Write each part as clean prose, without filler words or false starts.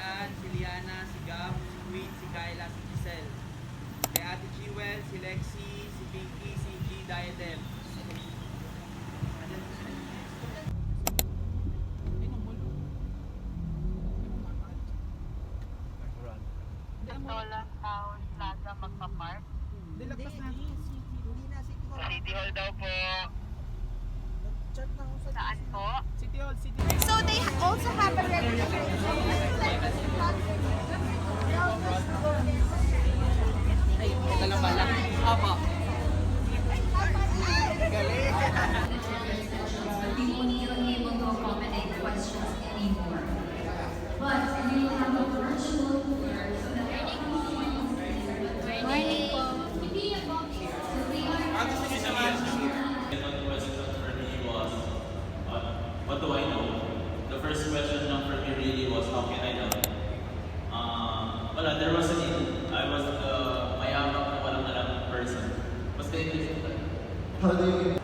Ann, si Liana, si Gab, si Queen, si Kyla, si Giselle. Kay Ate Jewel, si Lexi, si Pinky, si G. Diadem. Tola Town Plaza magpa-park. Hindi na City Hall. Sa City Hall daw po. Chat na ako sa Saan po? City Hall, City Hall. So they also have a registration. Ay, ito lang pala. Opo. What do I know? The first question lang for me really was, how can I know? Wala, there was a need. I was the mayabang na walang alam person. Basta English ko tayo. How do you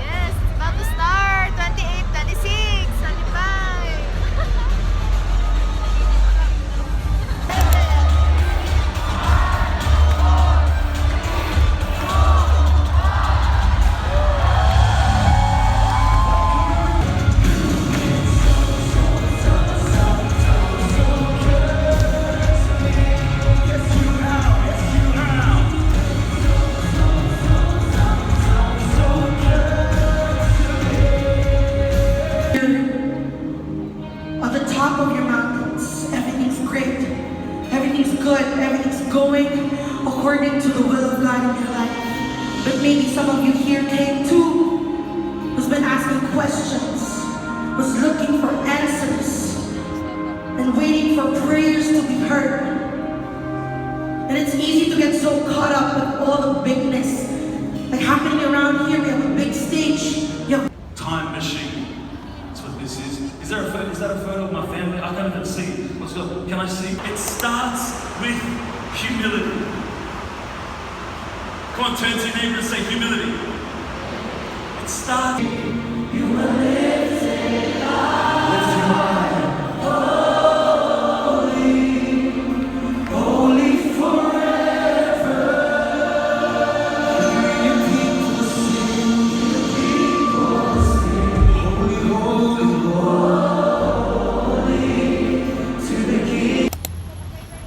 Yes, it's about to start. 28, 26, 25. On the top of your mountains, everything's great, everything's good, everything's going according to the will of God in your life. But maybe some of you here came too, who's been asking questions, was looking for answers, and waiting for prayers to be heard. And it's easy to get so caught up with all the bigness, like happening around here. We have a big stage. You have Time machine. That's what this is. Is that a photo of my family? I can't even see. Let's go. Can I see? It starts with humility. Come on, turn to your neighbor and say humility. It starts.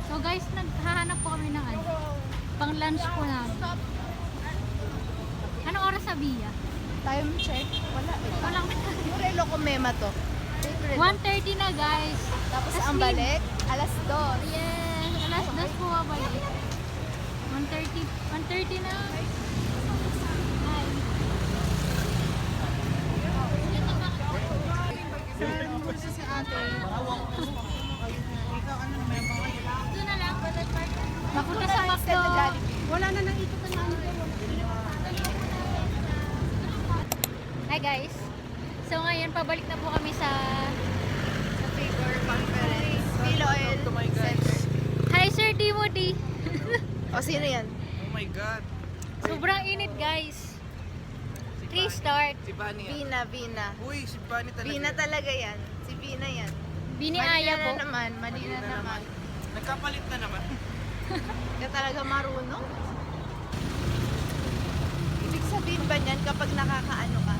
So guys, naghahanap po kami ng ano, pang lunch po namin. Anong oras sa Via? Time check. Wala. Walang Yung relo ko mema to. 1:30 na guys. Tapos Tas ang may- balik, alas 2. Yes, alas 2 po babalik. 1:30 na. Hi. Si ate. Doon na lang. Mapunta sa McDo. Wala na nang ito na Hi guys. So ngayon pabalik na po kami sa Favor Conference. Philo Oil Center. Hi Sir Timothy. O, sino yan? Oh my God. Sobrang init guys. 3 start. Si Bunny yan. Vina, Vina. Uy, si Bunny talaga. Vina talaga yan. Si Vina yan. Biniaya po. Mali na naman. Nagkapalit na naman. Ka talaga marunong. Ibig sabihin ba niyan kapag nakakaano ka?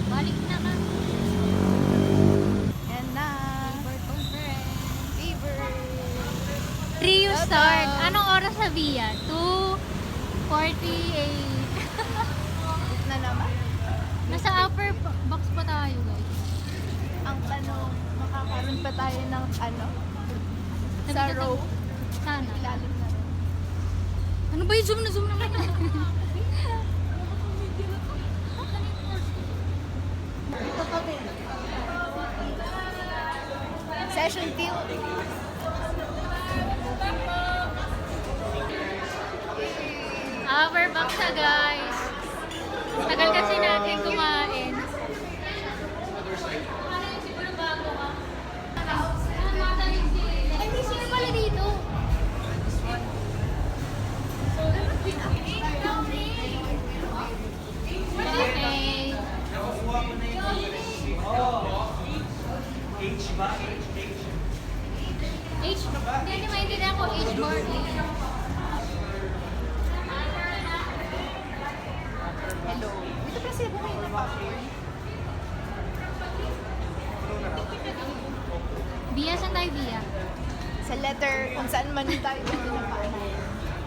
Balik na kami. Yan na. Favor. 3 you start. Anong oras sa Via? 2:48. Na naman. Nasa upper box pa tayo guys. Ang tanong, makakaroon pa tayo ng ano? Sa Sabi ko, row. Sana. Ilalim na row. Ano ba yung zoom na zoom naman? Ito kami. Session 2. Upper box na guys. Tagal kasi natin kumain. H ba? H. H. Hindi maintindihan ko. H bar. Hello. Dito kasi buhay na popcorn. Bia, saan tayo, Bia? Sa letter, kung saan man tayo pinapaan.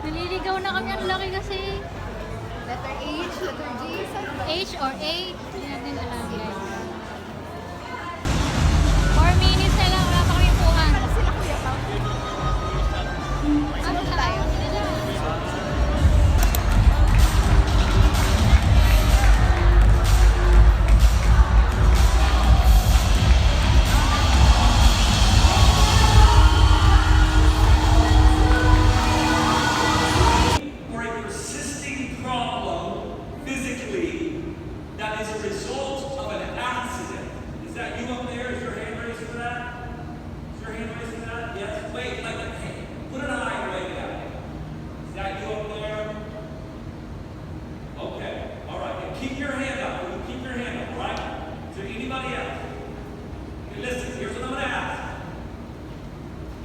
Naliligaw na kami. Ang laki kasi. Letter H, letter G, saan ba? H or A. Hindi natin alam, guys. 4 minutes na lang. Wala pa kami puhan. Para sila Kuya Pao. Ano tayo? Or a persisting problem physically that is a result of an accident. Is that you up there? Is your hand raised for that? Is your hand raised for that? Yes. Wait, like, hey, put it high, wave it out. Is that you up there? Okay. All right. And keep your hand up. You keep your hand up, all right? Is there anybody else? Okay, listen, here's what I'm going to ask.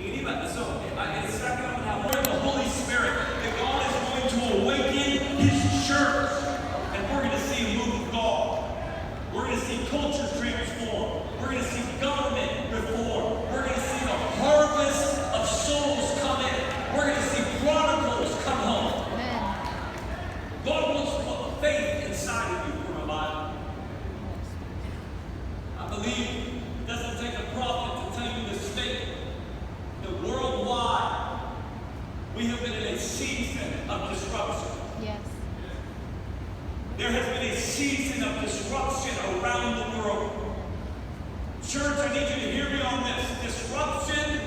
Anybody, so in a second I'm going to have Lord, the Holy Spirit, that God is going to awaken His church, and we're going to see a move of God. We're going to see culture transform. We're going to see government reform. We're going to see the harvest of souls come in. We're going to see prodigals come home. Amen. God wants to put faith inside of you for a while. I believe it doesn't take a prophet to tell you the state that worldwide we have been in a season of disruption. Yes. There has been a season of disruption around the world. Church, I need you to hear me on this. Disruption.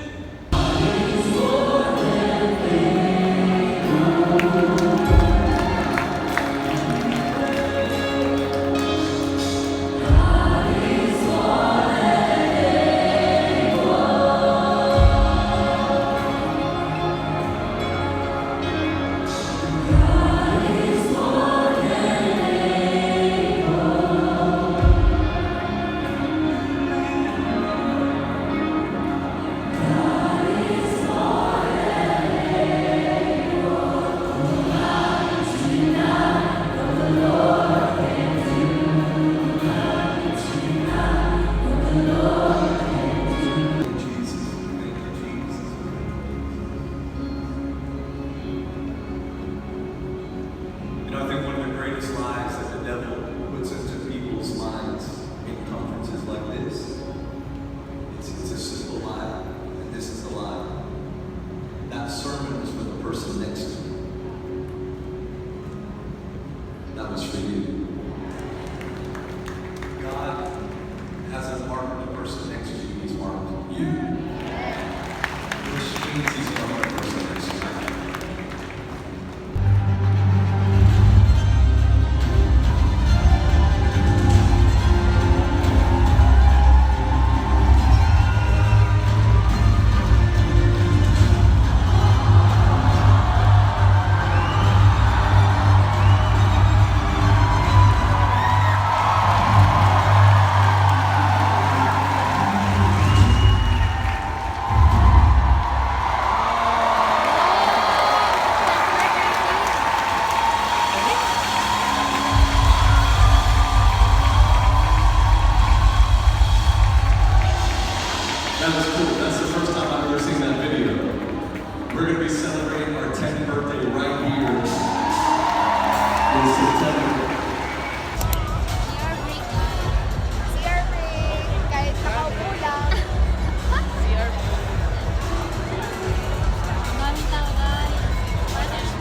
You know, I think one of the greatest lies that the devil puts into people's minds in conferences like this, it's a simple lie, and this is the lie. That sermon was for the person next to you. That was for you. God hasn't marked the person next to you, He's marked you. Which means He's marked the person next to you. That was cool. That's the first time I've ever seen that video. We're going to be celebrating our 10th birthday right here in September. CR break. Kahit nakaupo lang. Maraming tao, guys. Para sa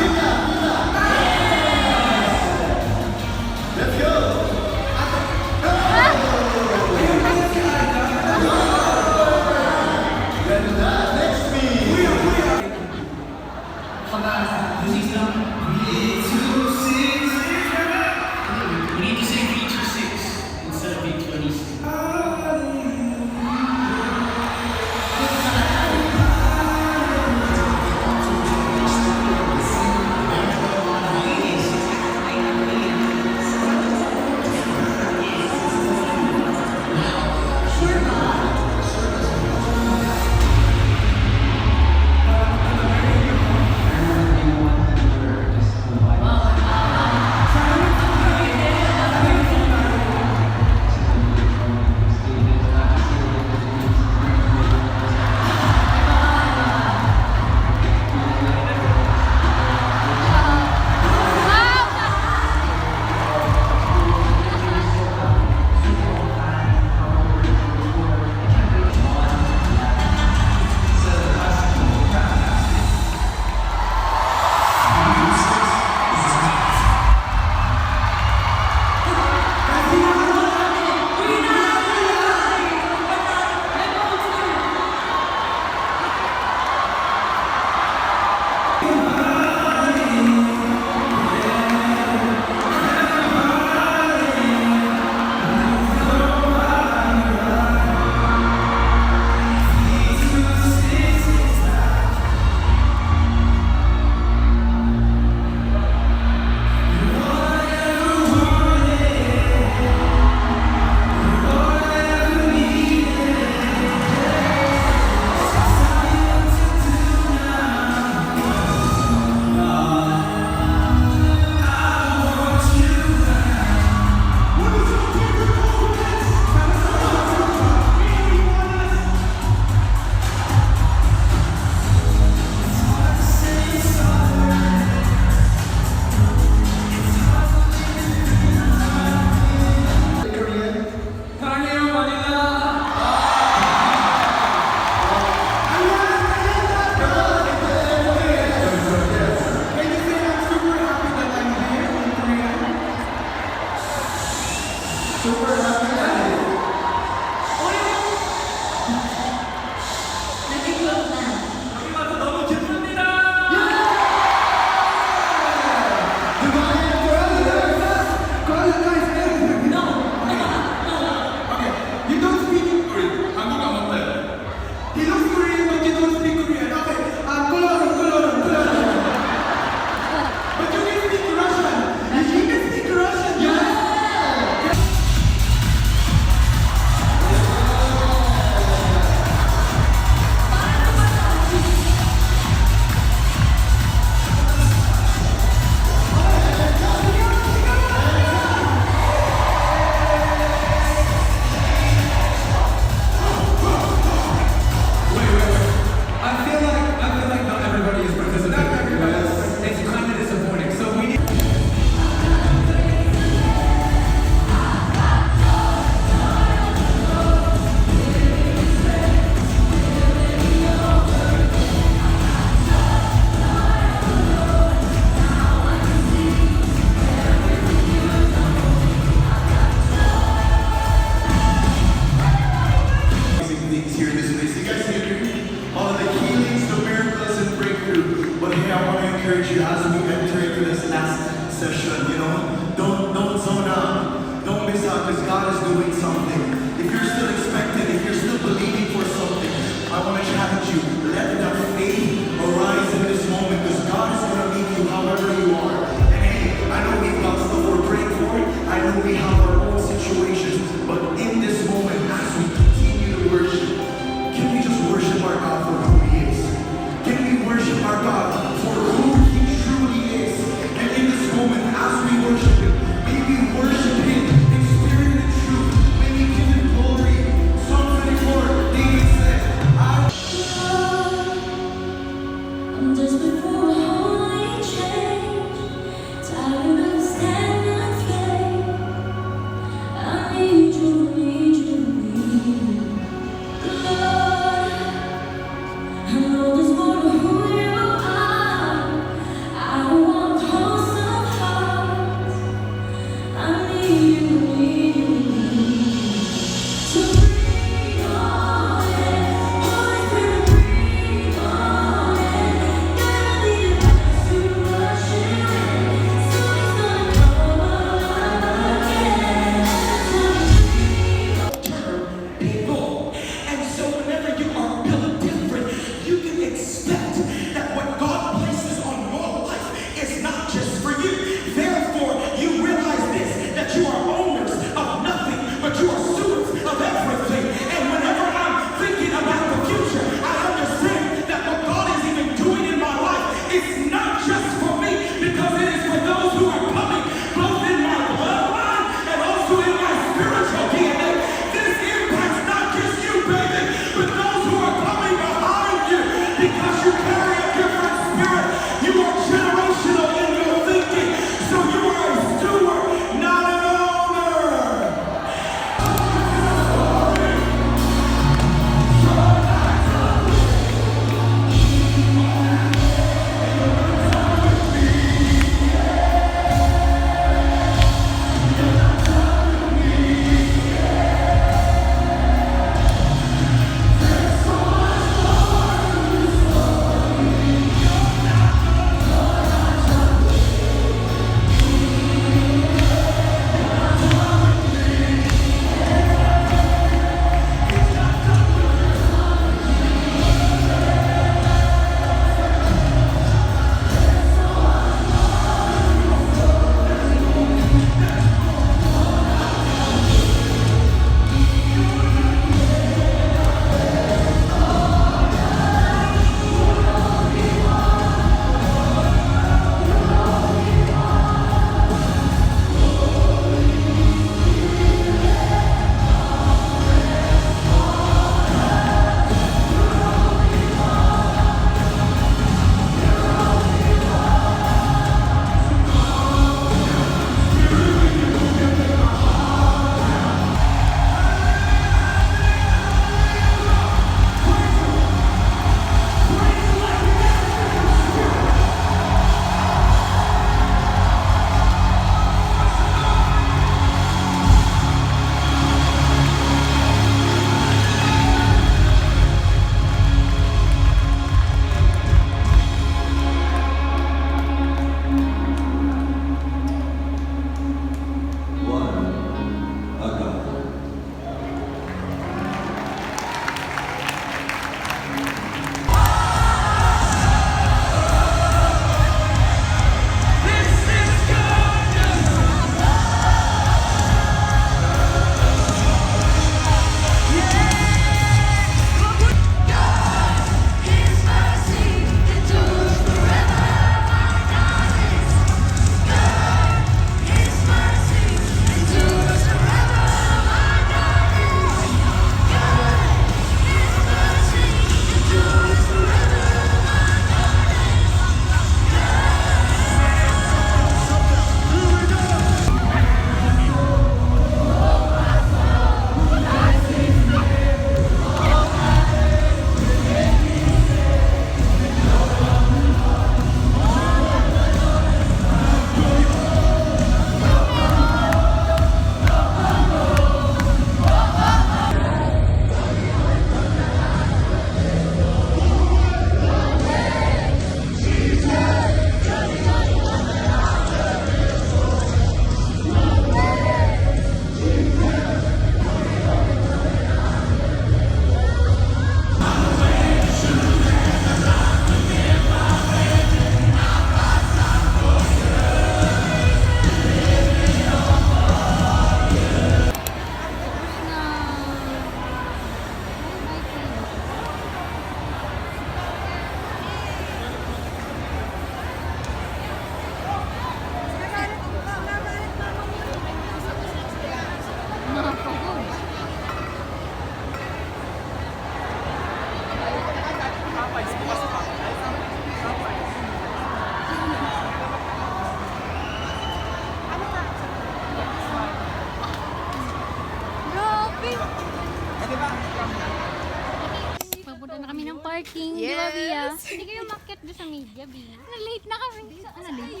kami ng parking, di ba, Bia? Hindi kayo umakyat doon sa media, Bia. Na-late na kami. Ano, late?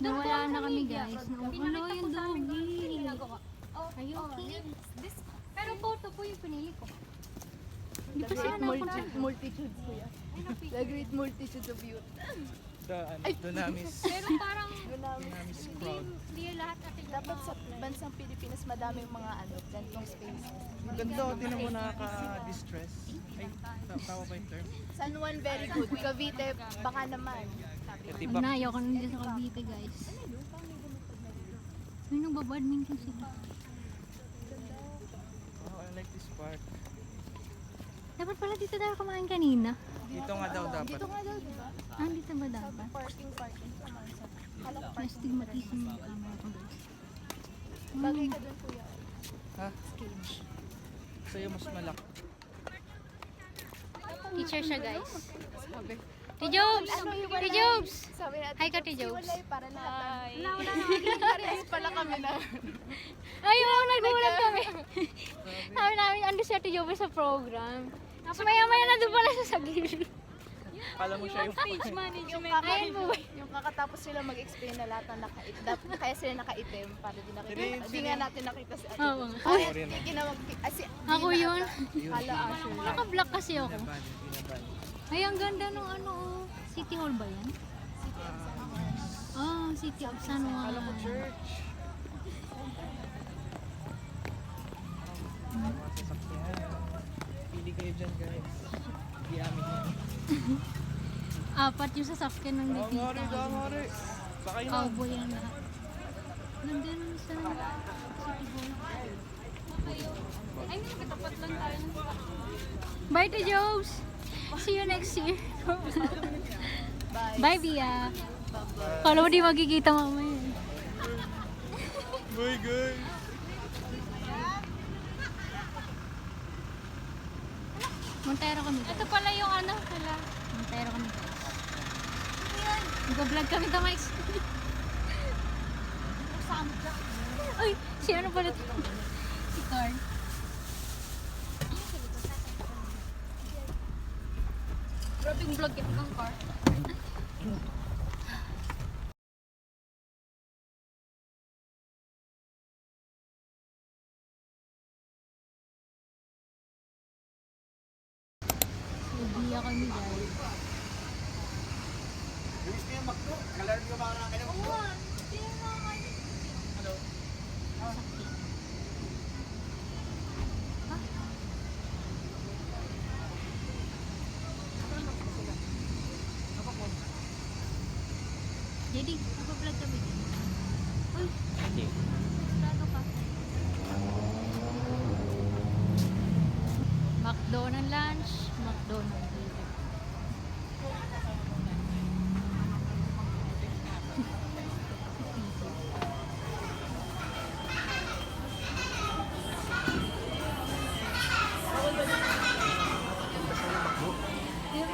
Nawala na kami, guys. Ano yung doggy? Are you okay? Pero photo po yung pinili ko. Hindi pa sila napunta. Multitudes ko yan. The great multitudes of youth. Dunamis. Pero parang Dunamis crowd. hindi lahat kasi Dapat sa bansang Pilipinas madaming mga gantong spaces. Ganda, tinan mo nakaka-distress. Ay, tawa ba yung term? San Juan very good. Cavite baka naman. Diba? Nayo ko nandito sa Cavite, guys. May nagbabadminton sila. Oh, I like this part. Dapat pala dito tayo kumain kanina. Dito nga daw dapat. Dito nga daw, di ba? Ah, dito ba dapat? Parking. Mas stigmatism yung camera ko, guys. Bagay ka dun, kuya. Ha? Sa'yo mas malaki. Teacher siya, guys. Tijobs! Tijobs! Sabi natin, Hi ka, Tijobs. hiwalay para lahat. Wala. Parehas pala kami na. Ay, oo, nagulat kami. Sabi namin, ando si Ate Jobel sa program. Tapos maya-maya na doon pala siya sa gilid. Kala mo siya yung Page management. Ayun po. Yung kakatapos sila mag-explain na lahat ng kaya sila nakaitim para di nakita. Di nga natin nakita si Ate. Oo. Ay, kinawag, Ako yun. Hala, Asher. Naka-block kasi ako. Binaban. Ay, ang ganda nung ano, oh. City Hall ba yan? Oh, City of San Juan. Kala ko church. Mga sasakyan. Pili kayo dyan, guys. Di amin yan. Apat yung sasakyan ng Damari, nakita. damari. Sakay na. Cowboy ang lahat. Ganda nung sa City Hall. Ay, nakatapat lang tayo. Bye to Jobs! See you next year. Bye, Bia. Kala mo di magkikita mamaya. Bye, guys. Montero kami. Ito pala yung ano pala. Montero kami. Nag-vlog kami to, Mike. Uy, si ano pala ito? Si Carl. Grabe yung vlog yan ng Carl. Ubiya kami, guys. Jadi, nag-vlog kami. Uy, sarado ka. McDo ng lunch, McDo ng dinner.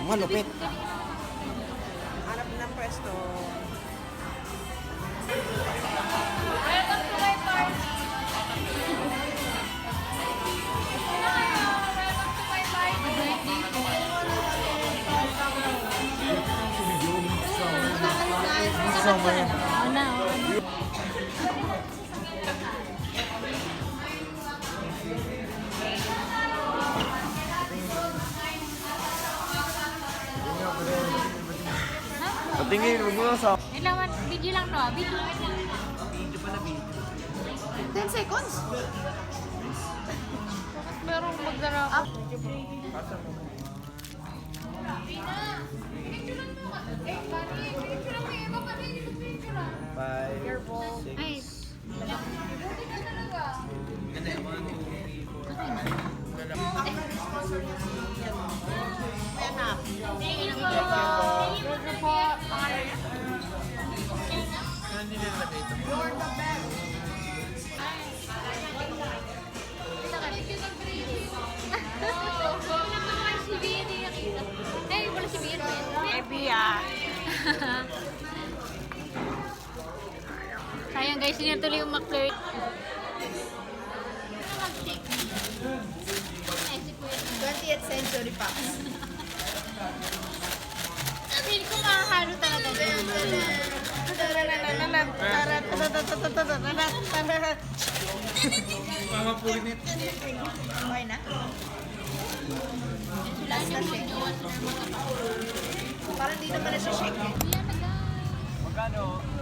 Malupit. Hanap ng pwesto. Somewhere. Oo na. Patingin, huwag mo na sa... Ilawan, video lang to, video. 10 seconds. Merong magdara. Bye. Ay. Hindi nila lagay ito. Si Bia hindi nakita. Ay, wala si Bia. Eh, Bia. Sayang guys, hindi na tuloy yung McFlirt. 20th century packs. Feel ko makakalo talaga. Mga punit. Okay na? Last na shake. Parang di naman na siya shake eh. Yan na guys. Magkano?